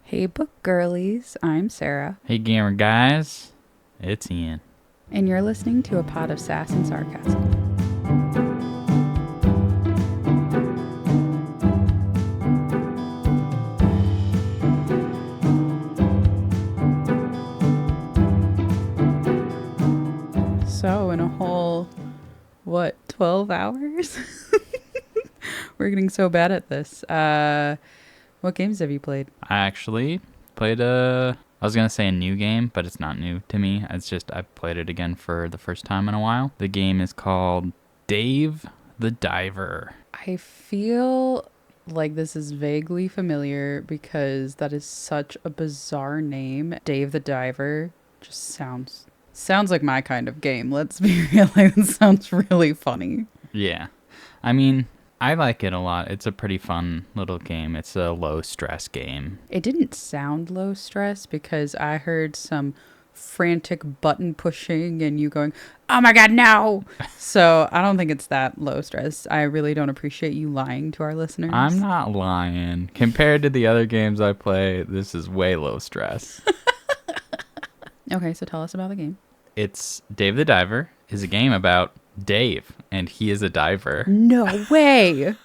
Hey book girlies, I'm Sara. Hey gamer guys, it's Ian. And you're listening to a pod of sass and sarcasm. So in a whole, 12 hours? We're getting so bad at this. What games have you played? I actually played I was going to say a new game, but it's not new to me. It's just I played it again for the first time in a while. The game is called Dave the Diver. I feel like this is vaguely familiar because that is such a bizarre name. Dave the Diver just sounds like my kind of game. Let's be real. Like, it sounds really funny. Yeah. I mean, I like it a lot. It's a pretty fun little game. It's a low stress game. It didn't sound low stress because I heard some frantic button pushing and you going, oh my God, no. So I don't think it's that low stress. I really don't appreciate you lying to our listeners. I'm not lying. Compared to the other games I play, this is way low stress. Okay, so tell us about the game. It's Dave the Diver is a game about Dave, and he is a diver. No way.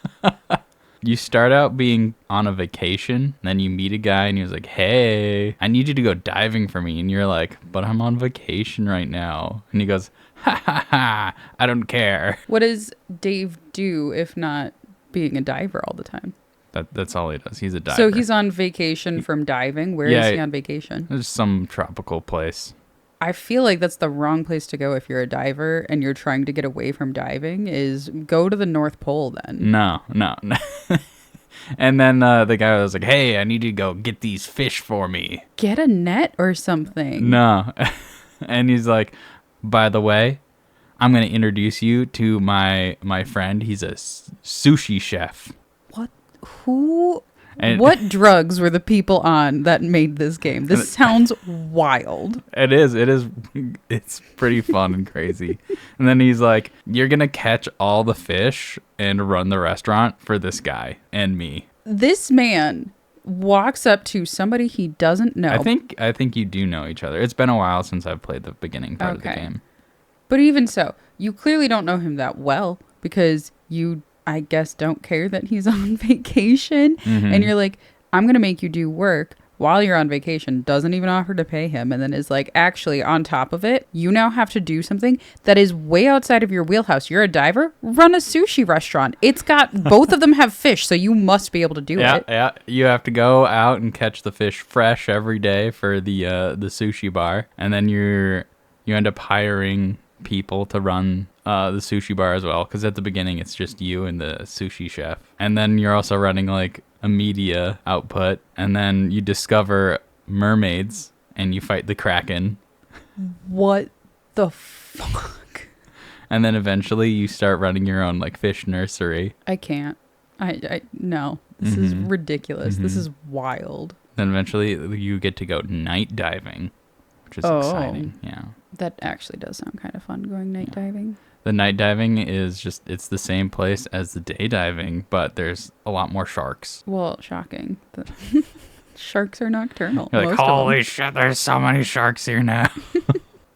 You start out being on a vacation, then you meet a guy and he was like, hey, I need you to go diving for me. And you're like, but I'm on vacation right now. And he goes, ha ha ha, I don't care. What does Dave do if not being a diver all the time? That's all he does. He's a diver. So he's on vacation from diving. Where is he on vacation? There's some tropical place. I feel like that's the wrong place to go if you're a diver and you're trying to get away from diving, is go to the North Pole then. No. And then the guy was like, hey, I need you to go get these fish for me. Get a net or something. No. And he's like, by the way, I'm going to introduce you to my friend. He's a sushi chef. What? What drugs were the people on that made this game? This sounds wild. It is. It's pretty fun and crazy. And then he's like, you're going to catch all the fish and run the restaurant for this guy and me. This man walks up to somebody he doesn't know. I think you do know each other. It's been a while since I've played the beginning part of the game. But even so, you clearly don't know him that well because you, I guess, don't care that he's on vacation. Mm-hmm. And you're like, I'm going to make you do work while you're on vacation. Doesn't even offer to pay him. And then is like, actually, on top of it, you now have to do something that is way outside of your wheelhouse. You're a diver. Run a sushi restaurant. It's got, both of them have fish, so you must be able to do it. Yeah. You have to go out and catch the fish fresh every day for the sushi bar. And then you end up hiring people to run the sushi bar as well, because at the beginning it's just you and the sushi chef, and then you're also running like a media output, and then you discover mermaids and you fight the Kraken. What the fuck? And then eventually you start running your own like fish nursery. I can't. I no. This is ridiculous. This is wild. Then eventually you get to go night diving, which is exciting. Yeah. That actually does sound kind of fun, going night diving. The night diving is just, it's the same place as the day diving, but there's a lot more sharks. Well, shocking. The sharks are nocturnal. You're like, holy shit, there's so many sharks here now.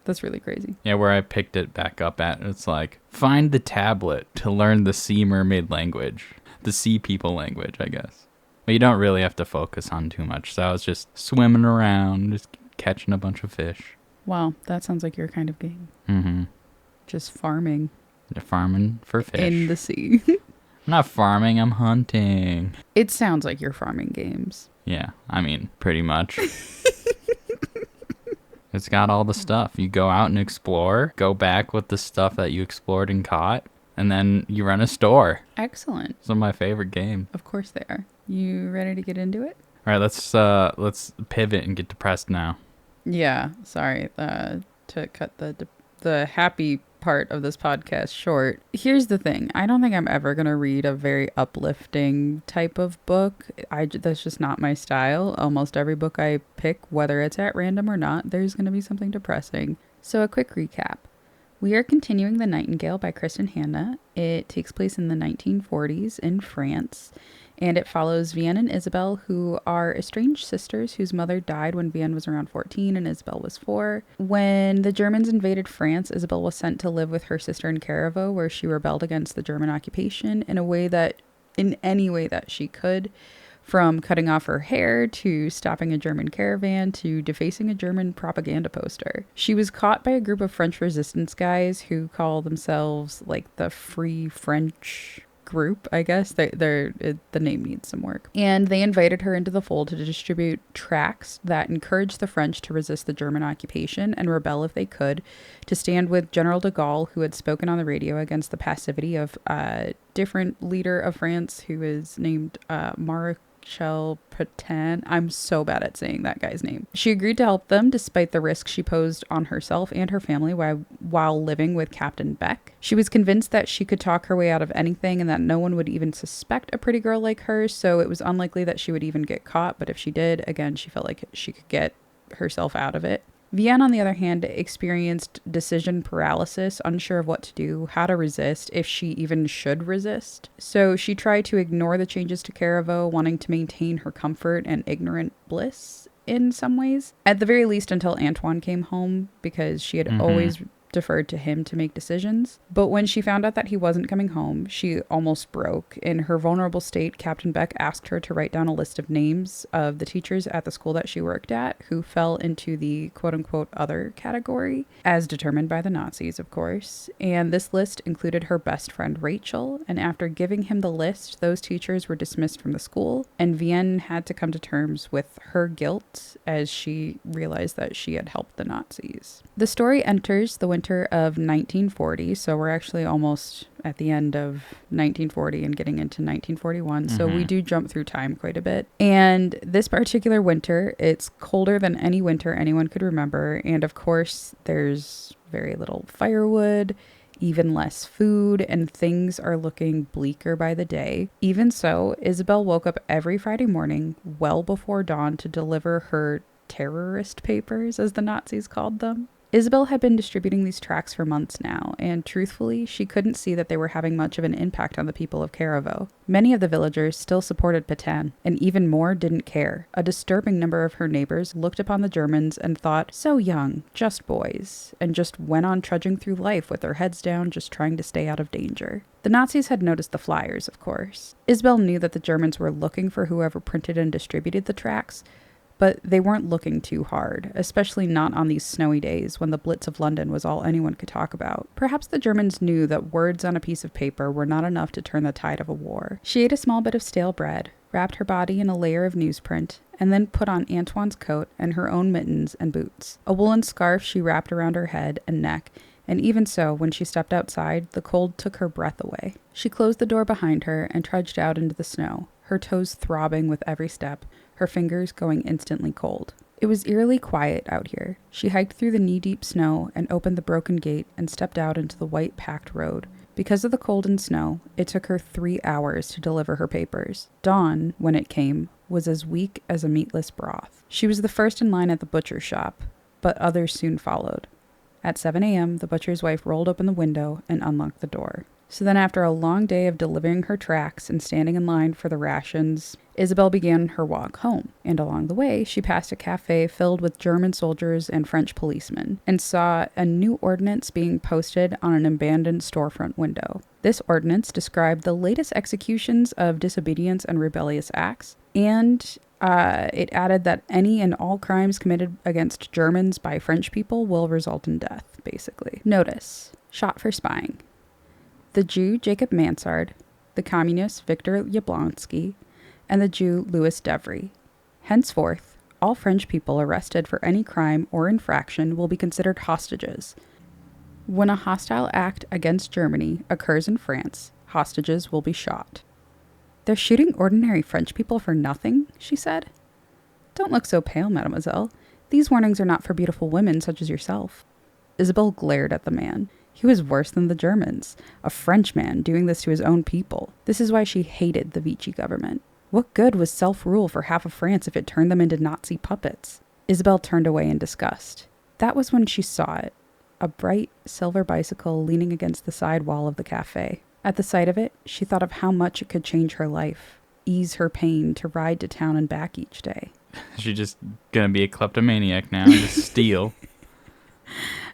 That's really crazy. Yeah, where I picked it back up at, it's like, find the tablet to learn the sea mermaid language. The sea people language, I guess. But you don't really have to focus on too much. So I was just swimming around, just catching a bunch of fish. Wow, that sounds like your kind of game. Mm-hmm. Just farming. You're farming for fish. In the sea. I'm not farming, I'm hunting. It sounds like you're farming games. Yeah, I mean, pretty much. It's got all the stuff. You go out and explore, go back with the stuff that you explored and caught, and then you run a store. Excellent. Some of my favorite games. Of course they are. You ready to get into it? All right, let's pivot and get depressed now. Yeah, sorry to cut the happy part of this podcast short. Here's the thing. I don't think I'm ever going to read a very uplifting type of book. That's just not my style. Almost every book I pick, whether it's at random or not, there's going to be something depressing. So a quick recap. We are continuing The Nightingale by Kristin Hannah. It takes place in the 1940s in France. And it follows Vienne and Isabel, who are estranged sisters whose mother died when Vienne was around 14 and Isabel was 4. When the Germans invaded France, Isabel was sent to live with her sister in Caravo, where she rebelled against the German occupation in any way that she could, from cutting off her hair to stopping a German caravan to defacing a German propaganda poster. She was caught by a group of French resistance guys who call themselves like the Free French group, I guess. The name needs some work. And they invited her into the fold to distribute tracts that encouraged the French to resist the German occupation and rebel if they could, to stand with General de Gaulle, who had spoken on the radio against the passivity of a different leader of France who is named Marshal Pétain. I'm so bad at saying that guy's name. She agreed to help them despite the risk she posed on herself and her family while living with Captain Beck. She was convinced that she could talk her way out of anything and that no one would even suspect a pretty girl like her, so it was unlikely that she would even get caught, but if she did, again, she felt like she could get herself out of it. Vienne, on the other hand, experienced decision paralysis, unsure of what to do, how to resist, if she even should resist. So she tried to ignore the changes to Caravo, wanting to maintain her comfort and ignorant bliss in some ways. At the very least until Antoine came home, because she had always deferred to him to make decisions. But when she found out that he wasn't coming home, she almost broke. In her vulnerable state, Captain Beck asked her to write down a list of names of the teachers at the school that she worked at who fell into the quote-unquote other category, as determined by the Nazis, of course. And this list included her best friend Rachel, and after giving him the list, those teachers were dismissed from the school, and Vienne had to come to terms with her guilt as she realized that she had helped the Nazis. The story enters the winter of 1940, so we're actually almost at the end of 1940 and getting into 1941, so we do jump through time quite a bit. And this particular winter, it's colder than any winter anyone could remember, and of course there's very little firewood, even less food, and things are looking bleaker by the day. Even so, Isabel woke up every Friday morning well before dawn to deliver her terrorist papers, as the Nazis called them. Isabel had been distributing these tracts for months now, and truthfully, she couldn't see that they were having much of an impact on the people of Caravo. Many of the villagers still supported Pétain, and even more didn't care. A disturbing number of her neighbors looked upon the Germans and thought, so young, just boys, and just went on trudging through life with their heads down, just trying to stay out of danger. The Nazis had noticed the flyers, of course. Isabel knew that the Germans were looking for whoever printed and distributed the tracts, but they weren't looking too hard, especially not on these snowy days when the Blitz of London was all anyone could talk about. Perhaps the Germans knew that words on a piece of paper were not enough to turn the tide of a war. She ate a small bit of stale bread, wrapped her body in a layer of newsprint, and then put on Antoine's coat and her own mittens and boots. A woolen scarf she wrapped around her head and neck, and even so, when she stepped outside, the cold took her breath away. She closed the door behind her and trudged out into the snow, her toes throbbing with every step, her fingers going instantly cold. It was eerily quiet out here. She hiked through the knee-deep snow and opened the broken gate and stepped out into the white packed road. Because of the cold and snow, it took her 3 hours to deliver her papers. Dawn, when it came, was as weak as a meatless broth. She was the first in line at the butcher's shop, but others soon followed. At 7 a.m., the butcher's wife rolled open the window and unlocked the door. So then after a long day of delivering her tracts and standing in line for the rations, Isabel began her walk home. And along the way, she passed a cafe filled with German soldiers and French policemen and saw a new ordinance being posted on an abandoned storefront window. This ordinance described the latest executions of disobedience and rebellious acts, and it added that any and all crimes committed against Germans by French people will result in death, basically. Notice, shot for spying. The Jew Jacob Mansard, the communist Victor Yablonsky, and the Jew Louis Devry. Henceforth, all French people arrested for any crime or infraction will be considered hostages. When a hostile act against Germany occurs in France, hostages will be shot. They're shooting ordinary French people for nothing, she said. Don't look so pale, mademoiselle. These warnings are not for beautiful women such as yourself. Isabel glared at the man. He was worse than the Germans, a Frenchman doing this to his own people. This is why she hated the Vichy government. What good was self-rule for half of France if it turned them into Nazi puppets? Isabel turned away in disgust. That was when she saw it, a bright silver bicycle leaning against the side wall of the cafe. At the sight of it, she thought of how much it could change her life. ease her pain to ride to town and back each day. She's just gonna be a kleptomaniac now and just steal.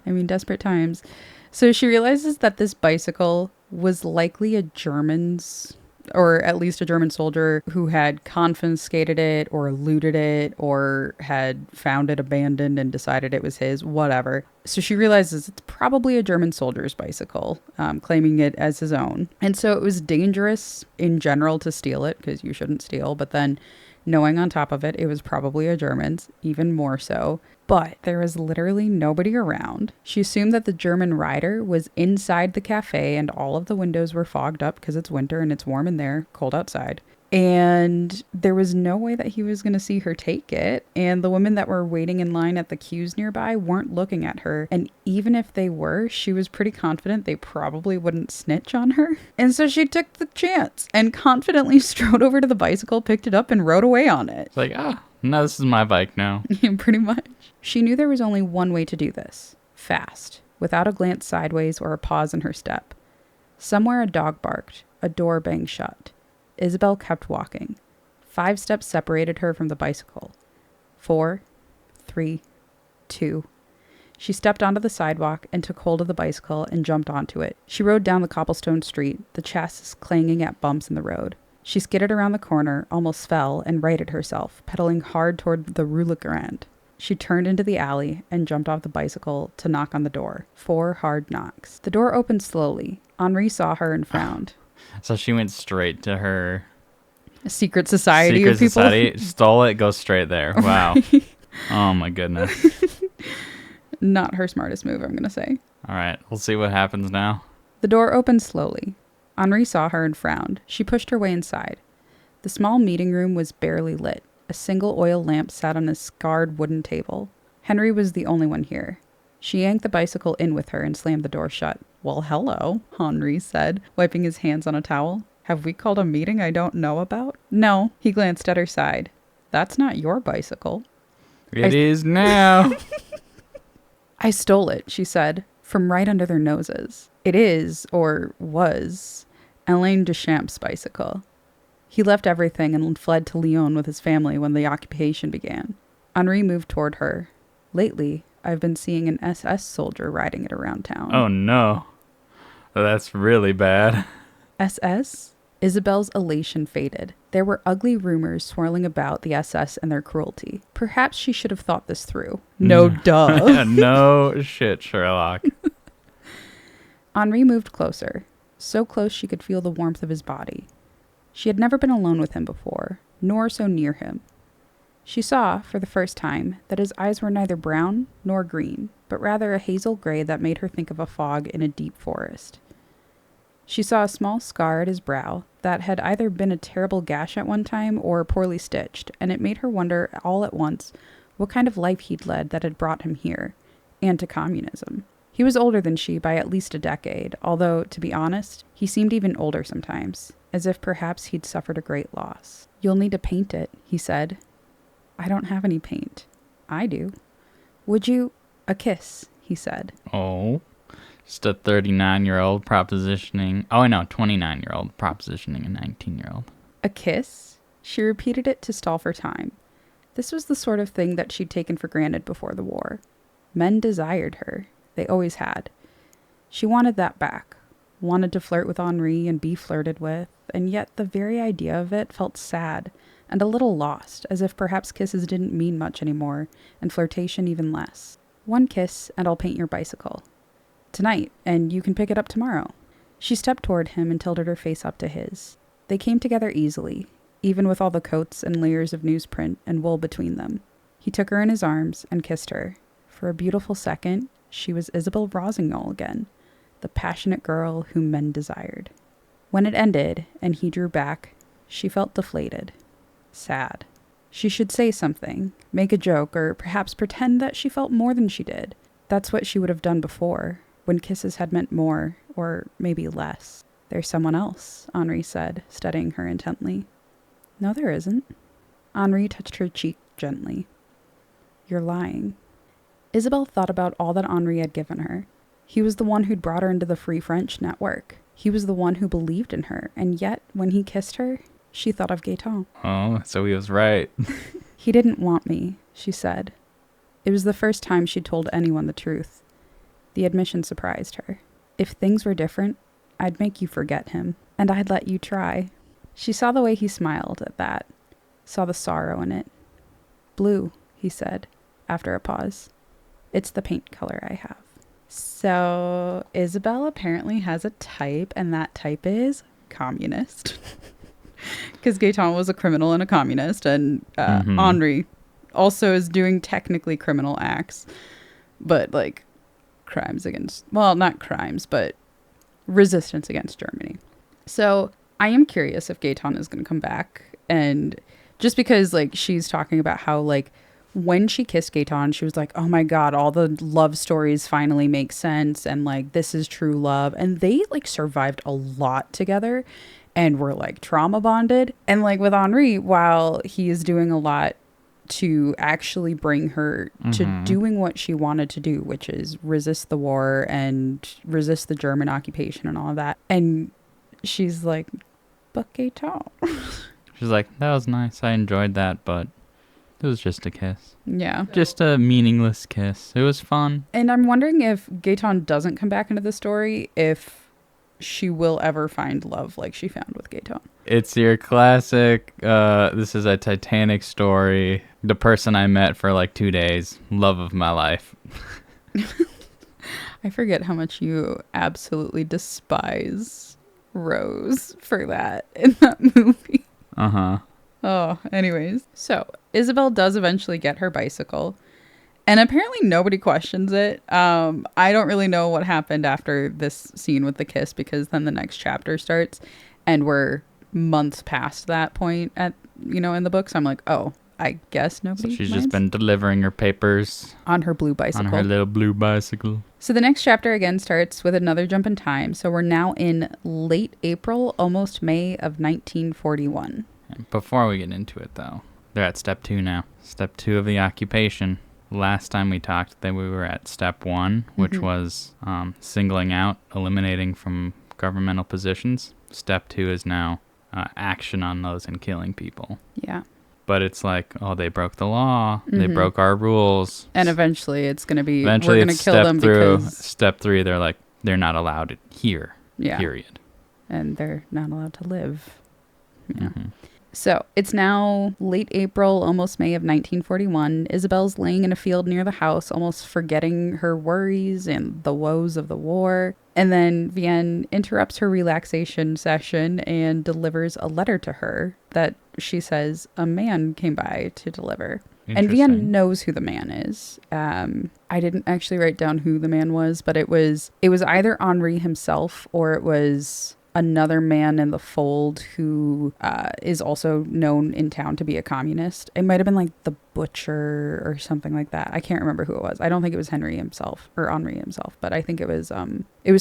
I mean, desperate times. So she realizes that this bicycle was likely a German's, or at least a German soldier who had confiscated it or looted it or had found it abandoned and decided it was his, whatever. So she realizes it's probably a German soldier's bicycle, claiming it as his own. And so it was dangerous in general to steal it, because you shouldn't steal. But then knowing on top of it, it was probably a German's, even more so. But there was literally nobody around. She assumed that the German rider was inside the cafe and all of the windows were fogged up because it's winter and it's warm in there, cold outside. And there was no way that he was going to see her take it. And the women that were waiting in line at the queues nearby weren't looking at her. And even if they were, she was pretty confident they probably wouldn't snitch on her. And so she took the chance and confidently strode over to the bicycle, picked it up, and rode away on it. It's like, no, this is my bike now. Pretty much. She knew there was only one way to do this. Fast. Without a glance sideways or a pause in her step. Somewhere a dog barked. A door banged shut. Isabel kept walking. 5 steps separated her from the bicycle. 4, 3, 2. She stepped onto the sidewalk and took hold of the bicycle and jumped onto it. She rode down the cobblestone street, the chassis clanging at bumps in the road. She skidded around the corner, almost fell, and righted herself, pedaling hard toward the Rue Le Grand. She turned into the alley and jumped off the bicycle to knock on the door. 4 hard knocks. The door opened slowly. Henri saw her and frowned. So she went straight to her secret society secret of people. Society, stole it, goes straight there. Wow. Oh my goodness. Not her smartest move, I'm going to say. All right, we'll see what happens now. The door opened slowly. Henri saw her and frowned. She pushed her way inside. The small meeting room was barely lit. A single oil lamp sat on a scarred wooden table. Henri was the only one here. She yanked the bicycle in with her and slammed the door shut. Well, hello, Henri said, wiping his hands on a towel. Have we called a meeting I don't know about? No, he glanced at her side. That's not your bicycle. It is now. I stole it, she said, from right under their noses. It is, or was, Alain Duchamp's bicycle. He left everything and fled to Lyon with his family when the occupation began. Henri moved toward her. Lately, I've been seeing an SS soldier riding it around town. Oh no. That's really bad. SS? Isabel's elation faded. There were ugly rumors swirling about the SS and their cruelty. Perhaps she should have thought this through. No duh. No shit, Sherlock. Henri moved closer. So close she could feel the warmth of his body. She had never been alone with him before, nor so near him. She saw, for the first time, that his eyes were neither brown nor green, but rather a hazel gray that made her think of a fog in a deep forest. She saw a small scar at his brow that had either been a terrible gash at one time or poorly stitched, and it made her wonder all at once what kind of life he'd led that had brought him here, and to communism. He was older than she by at least a decade, although, to be honest, he seemed even older sometimes, as if perhaps he'd suffered a great loss. You'll need to paint it, he said. I don't have any paint. I do. Would you? A kiss, he said. Oh. Just a 39-year-old propositioning. Oh, I know, 29-year-old propositioning a 19-year-old. A kiss? She repeated it to stall for time. This was the sort of thing that she'd taken for granted before the war. Men desired her. They always had. She wanted that back. Wanted to flirt with Henri and be flirted with, and yet the very idea of it felt sad and a little lost, as if perhaps kisses didn't mean much anymore, and flirtation even less. One kiss, and I'll paint your bicycle. Tonight, and you can pick it up tomorrow. She stepped toward him and tilted her face up to his. They came together easily, even with all the coats and layers of newsprint and wool between them. He took her in his arms and kissed her. For a beautiful second, she was Isabel Rossignol again, the passionate girl whom men desired. When it ended, and he drew back, she felt deflated. Sad. She should say something, make a joke, or perhaps pretend that she felt more than she did. That's what she would have done before, when kisses had meant more, or maybe less. There's someone else, Henri said, studying her intently. No, there isn't. Henri touched her cheek gently. You're lying. Isabel thought about all that Henri had given her. He was the one who'd brought her into the Free French network. He was the one who believed in her, and yet, when he kissed her, she thought of Gaëtan. Oh, so he was right. He didn't want me, she said. It was the first time she'd told anyone the truth. The admission surprised her. If things were different, I'd make you forget him, and I'd let you try. She saw the way he smiled at that, saw the sorrow in it. Blue, he said, after a pause. It's the paint color I have. So Isabel apparently has a type, and that type is communist. Because Gaëtan was a criminal and a communist, and Henri also is doing technically criminal acts, but like crimes against, well, not crimes, but resistance against Germany. So I am curious if Gaëtan is going to come back, and just because like she's talking about how like when she kissed Gaëtan, she was like, oh my God, all the love stories finally make sense. And like, this is true love. And they like survived a lot together and were like trauma bonded. And like with Henri, while he is doing a lot to actually bring her to doing what she wanted to do, which is resist the war and resist the German occupation and all of that. And she's like, but Gaëtan. She's like, that was nice. I enjoyed that, but it was just a kiss. Yeah. Just a meaningless kiss. It was fun. And I'm wondering if Gaëtan doesn't come back into the story, if she will ever find love like she found with Gaëtan. It's your classic, this is a Titanic story. The person I met for like 2 days. Love of my life. I forget how much you absolutely despise Rose for that in that movie. Uh-huh. Oh, anyways. So Isabel does eventually get her bicycle, and apparently nobody questions it. I don't really know what happened after this scene with the kiss, because then the next chapter starts and we're months past that point at, you know, in the books. I'm like, oh, I guess nobody So she's minds. just been delivering her papers On her blue bicycle. on her little blue bicycle. So the next chapter again starts with another jump in time. So we're now in late April, almost May of 1941. Before we get into it, though, they're at step 2 now. Step 2 of the occupation. Last time we talked, that we were at step 1, which was singling out, eliminating from governmental positions. Step 2 is now action on those and killing people. Yeah. But it's like, oh, they broke the law. They broke our rules. And eventually it's going to be, Eventually we're going to kill them because... Step 3, they're like, they're not allowed here, period. And they're not allowed to live. Yeah. So it's now late April, almost May of 1941. Isabel's laying in a field near the house, almost forgetting her worries and the woes of the war. And then Vienne interrupts her relaxation session and delivers a letter to her that she says a man came by to deliver. And Vienne knows who the man is. I didn't actually write down who the man was, but it was either Henri himself, or it was another man in the fold who is also known in town to be a communist. It might have been like the butcher or something like that. I can't remember who it was. I don't think it was Henri himself or Henri himself, but I think it was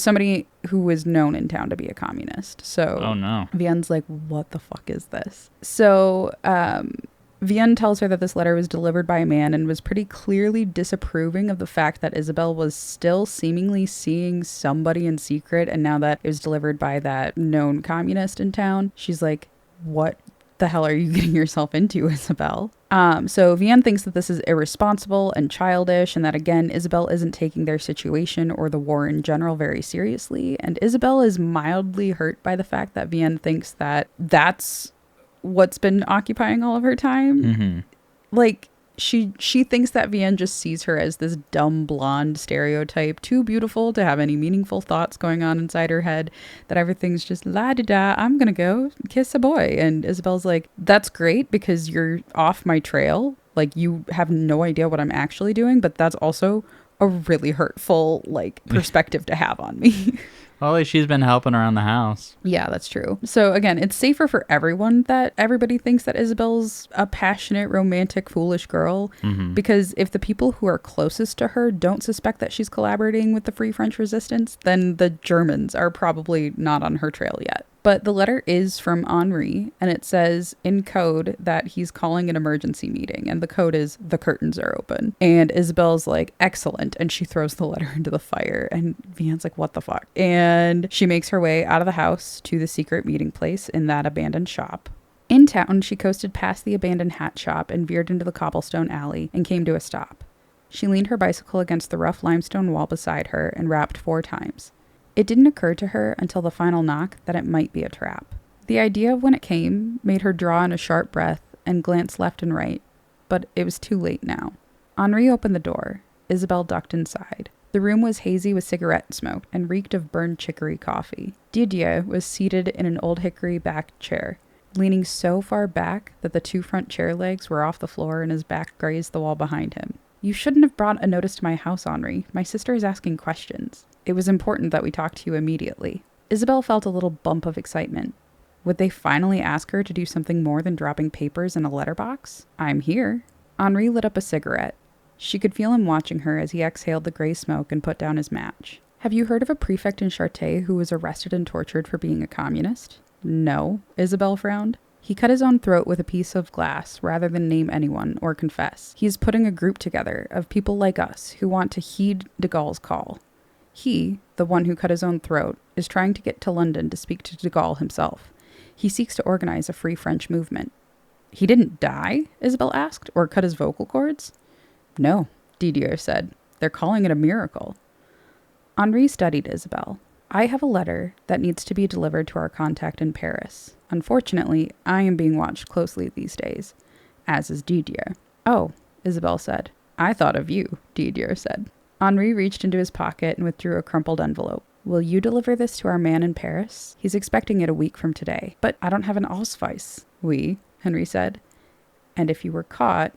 somebody who was known in town to be a communist. So oh no, Vienne's like, what the fuck is this? So Vienne tells her that this letter was delivered by a man and was pretty clearly disapproving of the fact that Isabel was still seemingly seeing somebody in secret. And now that it was delivered by that known communist in town, she's like, what the hell are you getting yourself into, Isabel? So Vienne thinks that this is irresponsible and childish, and that, again, Isabel isn't taking their situation or the war in general very seriously. And Isabel is mildly hurt by the fact that Vienne thinks that that's what's been occupying all of her time. Like, she thinks that Vienne just sees her as this dumb blonde stereotype, too beautiful to have any meaningful thoughts going on inside her head, that everything's just la-da-da, I'm gonna go kiss a boy. And Isabel's like, that's great because you're off my trail, like you have no idea what I'm actually doing, but that's also a really hurtful like perspective to have on me. Well, at least she's been helping around the house. Yeah, that's true. So again, it's safer for everyone that everybody thinks that Isabel's a passionate, romantic, foolish girl. Because if the people who are closest to her don't suspect that she's collaborating with the Free French Resistance, then the Germans are probably not on her trail yet. But the letter is from Henri, and it says in code that he's calling an emergency meeting, and the code is the curtains are open. And Isabel's like, excellent, and she throws the letter into the fire, and Vienne's like, what the fuck? And she makes her way out of the house to the secret meeting place in that abandoned shop. In town, she coasted past the abandoned hat shop and veered into the cobblestone alley and came to a stop. She leaned her bicycle against the rough limestone wall beside her and rapped 4 times. It didn't occur to her until the final knock that it might be a trap. The idea of when it came made her draw in a sharp breath and glance left and right, but it was too late now. Henri opened the door. Isabel ducked inside. The room was hazy with cigarette smoke and reeked of burned chicory coffee. Didier was seated in an old hickory-backed chair, leaning so far back that the 2 front chair legs were off the floor and his back grazed the wall behind him. You shouldn't have brought a notice to my house, Henri. My sister is asking questions. It was important that we talk to you immediately. Isabel felt a little bump of excitement. Would they finally ask her to do something more than dropping papers in a letterbox? I'm here. Henri lit up a cigarette. She could feel him watching her as he exhaled the gray smoke and put down his match. Have you heard of a prefect in Chartres who was arrested and tortured for being a communist? No, Isabel frowned. He cut his own throat with a piece of glass rather than name anyone or confess. He is putting a group together of people like us who want to heed de Gaulle's call. He, the one who cut his own throat, is trying to get to London to speak to de Gaulle himself. He seeks to organize a free French movement. He didn't die? Isabel asked, or cut his vocal cords? No, Didier said. They're calling it a miracle. Henri studied Isabel. I have a letter that needs to be delivered to our contact in Paris. Unfortunately, I am being watched closely these days, as is Didier. Oh, Isabel said. I thought of you, Didier said. Henri reached into his pocket and withdrew a crumpled envelope. Will you deliver this to our man in Paris? He's expecting it a week from today. But I don't have an Ausweis. Oui, Henri said. And if you were caught...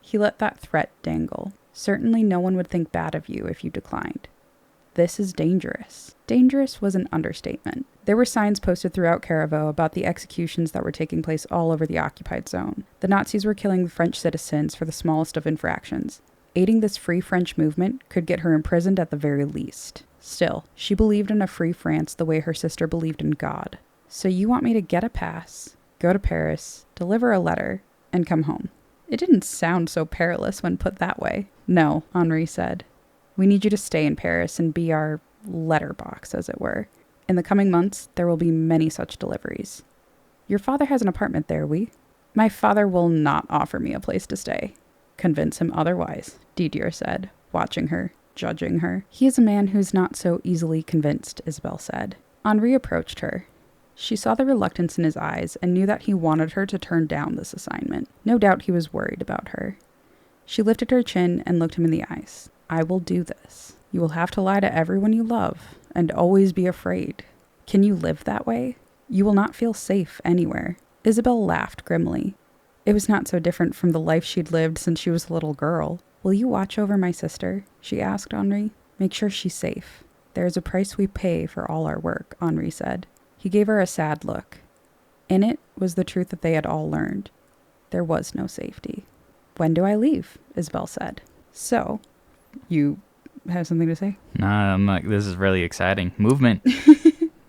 He let that threat dangle. Certainly no one would think bad of you if you declined. This is dangerous. Dangerous was an understatement. There were signs posted throughout Caravo about the executions that were taking place all over the occupied zone. The Nazis were killing French citizens for the smallest of infractions. Aiding this free French movement could get her imprisoned at the very least. Still, she believed in a free France the way her sister believed in God. So you want me to get a pass, go to Paris, deliver a letter, and come home? It didn't sound so perilous when put that way. No, Henri said. We need you to stay in Paris and be our letterbox, as it were. In the coming months, there will be many such deliveries. Your father has an apartment there, oui? My father will not offer me a place to stay. Convince him otherwise, Didier said, watching her, judging her. He is a man who's not so easily convinced, Isabel said. Henri approached her. She saw the reluctance in his eyes and knew that he wanted her to turn down this assignment. No doubt he was worried about her. She lifted her chin and looked him in the eyes. I will do this. You will have to lie to everyone you love and always be afraid. Can you live that way? You will not feel safe anywhere. Isabel laughed grimly. It was not so different from the life she'd lived since she was a little girl. Will you watch over my sister? She asked Henri. Make sure she's safe. There is a price we pay for all our work, Henri said. He gave her a sad look. In it was the truth that they had all learned. There was no safety. When do I leave? Isabel said. So, you have something to say? Nah, I'm like, this is really exciting. Movement.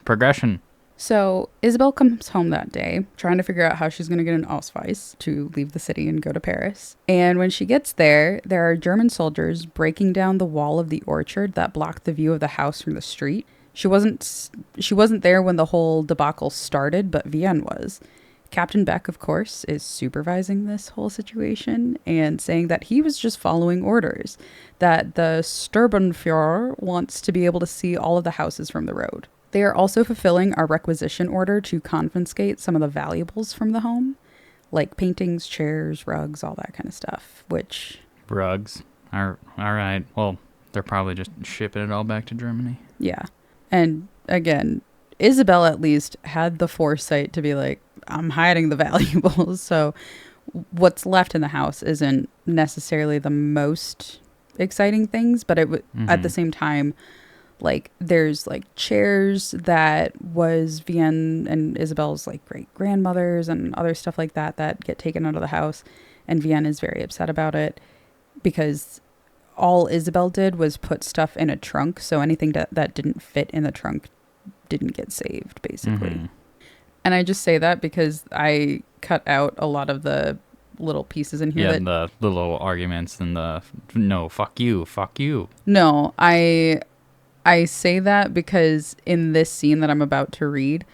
Progression. So, Isabel comes home that day, trying to figure out how she's going to get an Ausweis to leave the city and go to Paris. And when she gets there, there are German soldiers breaking down the wall of the orchard that blocked the view of the house from the street. She wasn't there when the whole debacle started, but Vienne was. Captain Beck, of course, is supervising this whole situation and saying that he was just following orders, that the Sturmbannführer wants to be able to see all of the houses from the road. They are also fulfilling our requisition order to confiscate some of the valuables from the home, like paintings, chairs, rugs, all that kind of stuff, which... Rugs. All right. Well, they're probably just shipping it all back to Germany. Yeah. And again, Isabel at least had the foresight to be like, I'm hiding the valuables. So what's left in the house isn't necessarily the most exciting things, but at the same time, like there's like chairs that was Vienne and Isabel's like great grandmothers and other stuff like that that get taken out of the house. And Vienne is very upset about it because all Isabel did was put stuff in a trunk. So anything that didn't fit in the trunk didn't get saved, basically. Mm-hmm. And I just say that because I cut out a lot of the little pieces in here. Yeah, the little arguments and the, no, fuck you. No, I say that because in this scene that I'm about to read,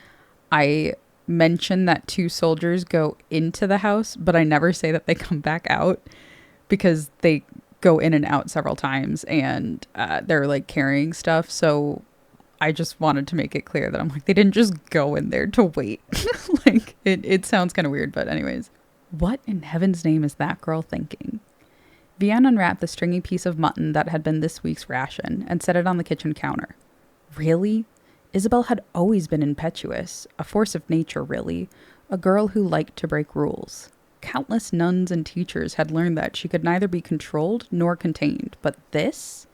I mention that 2 soldiers go into the house, but I never say that they come back out because they go in and out several times and they're like carrying stuff. So I just wanted to make it clear that I'm like, they didn't just go in there to wait. Like it sounds kind of weird, but anyways. What in heaven's name is that girl thinking? Vianne unwrapped the stringy piece of mutton that had been this week's ration and set it on the kitchen counter. Really? Isabel had always been impetuous, a force of nature really, a girl who liked to break rules. Countless nuns and teachers had learned that she could neither be controlled nor contained, but this?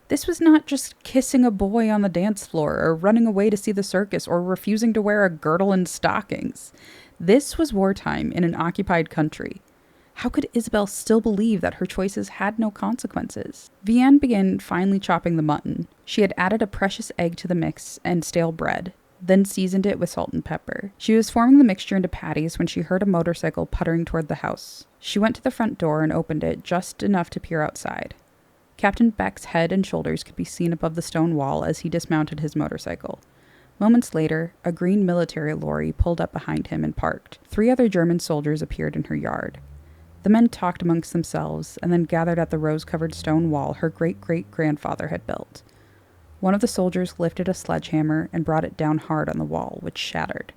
This was not just kissing a boy on the dance floor or running away to see the circus or refusing to wear a girdle and stockings. This was wartime in an occupied country. How could Isabel still believe that her choices had no consequences? Vianne began finely chopping the mutton. She had added a precious egg to the mix and stale bread, then seasoned it with salt and pepper. She was forming the mixture into patties when she heard a motorcycle puttering toward the house. She went to the front door and opened it just enough to peer outside. Captain Beck's head and shoulders could be seen above the stone wall as he dismounted his motorcycle. Moments later, a green military lorry pulled up behind him and parked. 3 other German soldiers appeared in her yard. The men talked amongst themselves and then gathered at the rose-covered stone wall her great-great-grandfather had built. One of the soldiers lifted a sledgehammer and brought it down hard on the wall, which shattered.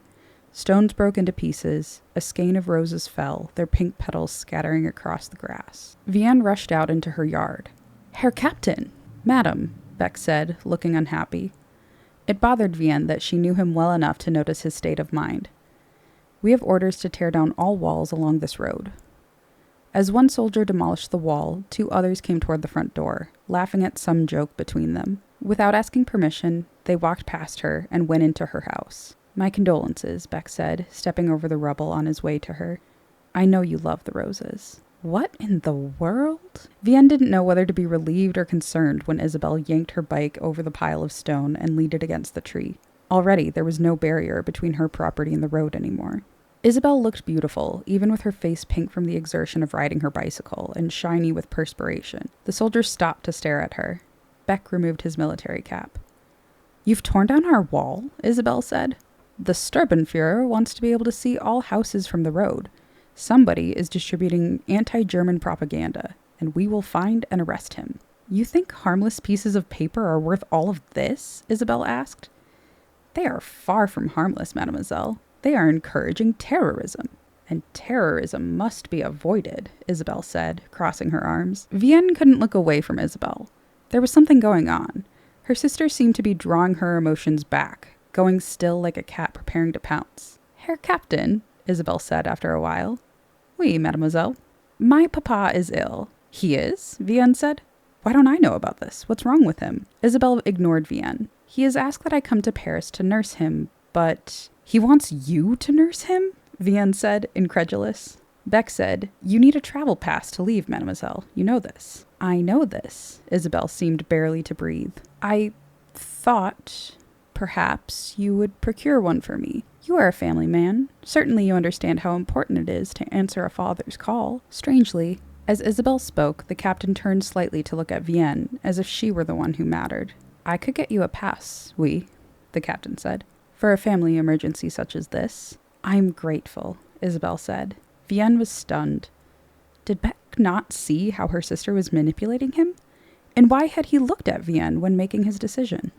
Stones broke into pieces, a skein of roses fell, their pink petals scattering across the grass. Vianne rushed out into her yard. "Herr Captain! Madam," Beck said, looking unhappy. It bothered Vianne that she knew him well enough to notice his state of mind. "We have orders to tear down all walls along this road." As one soldier demolished the wall, 2 others came toward the front door, laughing at some joke between them. Without asking permission, they walked past her and went into her house. "My condolences," Beck said, stepping over the rubble on his way to her. "I know you love the roses." What in the world? Vianne didn't know whether to be relieved or concerned when Isabel yanked her bike over the pile of stone and leaned it against the tree. Already, there was no barrier between her property and the road anymore. Isabel looked beautiful, even with her face pink from the exertion of riding her bicycle and shiny with perspiration. The soldiers stopped to stare at her. Beck removed his military cap. "You've torn down our wall?" Isabel said. "The Sturmbannführer wants to be able to see all houses from the road. Somebody is distributing anti-German propaganda, and we will find and arrest him." "You think harmless pieces of paper are worth all of this?" Isabel asked. "They are far from harmless, mademoiselle. They are encouraging terrorism, and terrorism must be avoided," Isabel said, crossing her arms. Vianne couldn't look away from Isabel. There was something going on. Her sister seemed to be drawing her emotions back, going still like a cat preparing to pounce. "Herr Captain," Isabel said after a while. "Oui, mademoiselle. My papa is ill." "He is?" Vianne said. "Why don't I know about this? What's wrong with him?" Isabel ignored Vianne. "He has asked that I come to Paris to nurse him, but..." "He wants you to nurse him?" Vianne said, incredulous. Beck said, "You need a travel pass to leave, mademoiselle. You know this." "I know this." Isabel seemed barely to breathe. "I thought perhaps you would procure one for me. You are a family man. Certainly you understand how important it is to answer a father's call." Strangely, as Isabel spoke, the captain turned slightly to look at Vianne, as if she were the one who mattered. "I could get you a pass, oui," the captain said. "For a family emergency such as this." "I'm grateful," Isabel said. Vianne was stunned. Did Beck not see how her sister was manipulating him? And why had he looked at Vianne when making his decision?